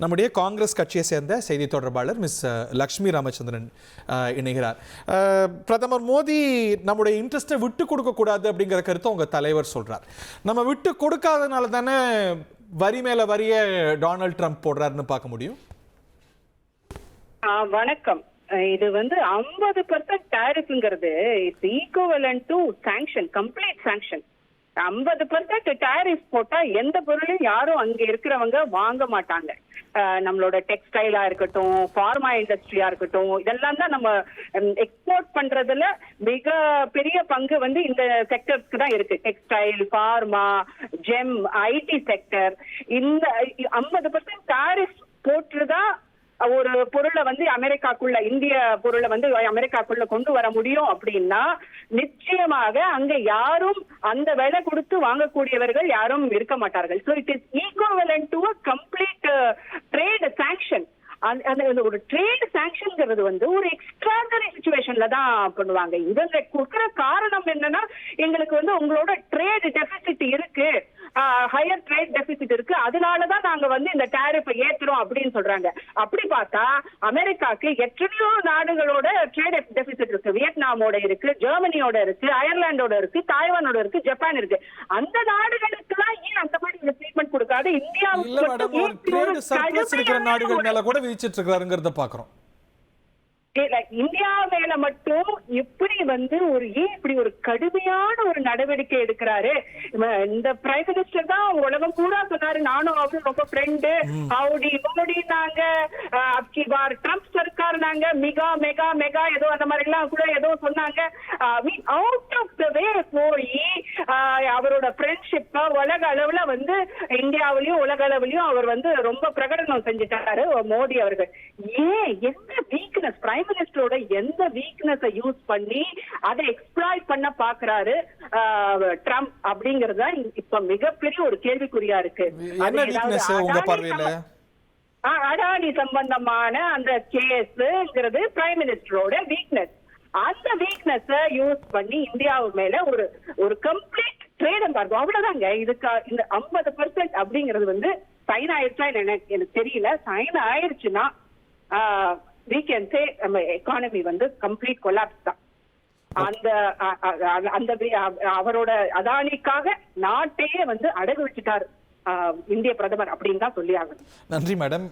நம்முடைய காங்கிரஸ் கட்சியை சேர்ந்த செய்தி தொடர்பாளர் மிஸ் லக்ஷ்மி ராமச்சந்திரன் இணைகிறார். பிரதமர் மோடி நம்முடைய இன்ட்ரெஸ்ட்டை விட்டு கொடுக்கக்கூடாது அப்படிங்கிற கருத்தை உங்கள் தலைவர் சொல்கிறார். நம்ம விட்டு கொடுக்காதனால தானே வரி மேல வரிய டொனால்ட் ட்ரம்ப் போடுறாருன்னு பார்க்க முடியும். வணக்கம். இது 50% டாரிஃப்ங்கிறது it's equivalent to sanction, complete sanction. 50% tariff போட்டா எந்த பொருளையும் யாரும் அங்க இருக்கிறவங்க வாங்க மாட்டாங்க. நம்மளோட டெக்ஸ்டைலா இருக்கட்டும், ஃபார்மா இண்டஸ்ட்ரியா இருக்கட்டும், இதெல்லாம் தான் நம்ம எக்ஸ்போர்ட் பண்றதுல மிக பெரிய பங்கு இந்த செக்டர்ஸ்க்கு தான் இருக்கு. Textile, pharma, GeM, IT sector. இந்த 50% டாரிஃப் போட்டுதான் ஒரு பொருளை அமெரிக்காக்குள்ள, இந்திய பொருளை அமெரிக்காக்குள்ள கொண்டு வர முடியும் அப்படின்னா நிச்சயமாக அங்க யாரும் அந்த விலை கொடுத்து வாங்கக்கூடியவர்கள் யாரும் இருக்க மாட்டார்கள். So it is equivalent to a complete trade sanction. ஒரு ட்ரேட் சாங்ஷன்ங்கிறது ஒரு எக்ஸ்ட்ராடனரி சிச்சுவேஷன்ல தான் பண்ணுவாங்க. இதுல கொடுக்கிற காரணம் என்னன்னா, எங்களுக்கு உங்களோட ட்ரேட் டெபிசிட் இருக்கு, ஹையர் ட்ரேட் டெபிசிட் இருக்கு, அதனாலதான் நாங்க இந்த டாரிஃபை ஏத்துறோம் அப்படின்னு சொல்றாங்க. அப்படி பார்த்தா அமெரிக்காக்கு எத்தனையோ நாடுகளோட ட்ரேட் டெபிசிட் இருக்கு. வியட்நாமோட இருக்கு, ஜெர்மனியோட இருக்கு, அயர்லாண்டோட இருக்கு, தாய்வானோட இருக்கு, ஜப்பான் இருக்கு. அந்த நாடுகளுக்கு எல்லாம் ஏன் அந்த மாதிரி ட்ரீட்மெண்ட் கொடுக்காது? இந்தியாவுக்கு நாடுகள் மேல கூட விதிச்சிட்டு இருக்காருங்கிறத பாக்குறோம். இந்தியா மேல மட்டும் இப்படி இப்படி ஒரு கடுமையான ஒரு நடவடிக்கை எடுக்கிறாரு. இந்த பிரைம் மினிஸ்டர் தான் உலகம் பூரா சொன்னாரு, நானும் அவரும் ரொம்ப ஃப்ரெண்டு, ஹவுடி மோடி நாங்க, அப்கி பார் ட்ரம்ப் சர்க்கார் நாங்க, மெகா மெகா மெகா ஏதோ அந்த மாதிரி எல்லாம் கூட ஏதோ சொன்னாங்க. அவுட் ஆஃப் த வே போய் அவரோட ஃப்ரெண்ட்ஷிப்ப உலக அளவுல இந்தியாவிலயும் உலக அளவுலயும் அவர் ரொம்ப பிரகடனம் செஞ்சுட்டாரு மோடி அவர்கள். ஏன், என்ன வீக்னஸ், பிரைம் மினிஸ்டரோட எந்த வீக்னஸ் யூஸ் பண்ணி அதை எக்ஸ்ப்ளாய்ட் பண்ண பாக்குறாரு ட்ரம்ப் அப்படிங்கறது இப்ப மிகப்பெரிய ஒரு கேள்விக்குறியா இருக்கு. அடானி சம்பந்தமான அந்த கேஸ்ங்கிறது பிரைம் மினிஸ்டரோட வீக்னஸ். அந்த வீக்னஸ் யூஸ் பண்ணி இந்தியாவு மேல ஒரு கம்ப்ளீட் ட்ரேட் எம்பார்கோ, அவ்வளவுதாங்க. இதுக்கு இந்த 50% அப்படிங்கிறது சைன் ஆயிடுச்சா எனக்கு தெரியல. சைன் ஆயிடுச்சுன்னா we can say economy complete collapse தான். அந்த அவரோட அதானிக்காக நாட்டையே அடகு வச்சுட்டாரு இந்திய பிரதமர் அப்படின்னு தான் சொல்லி ஆகணும். நன்றி மேடம்.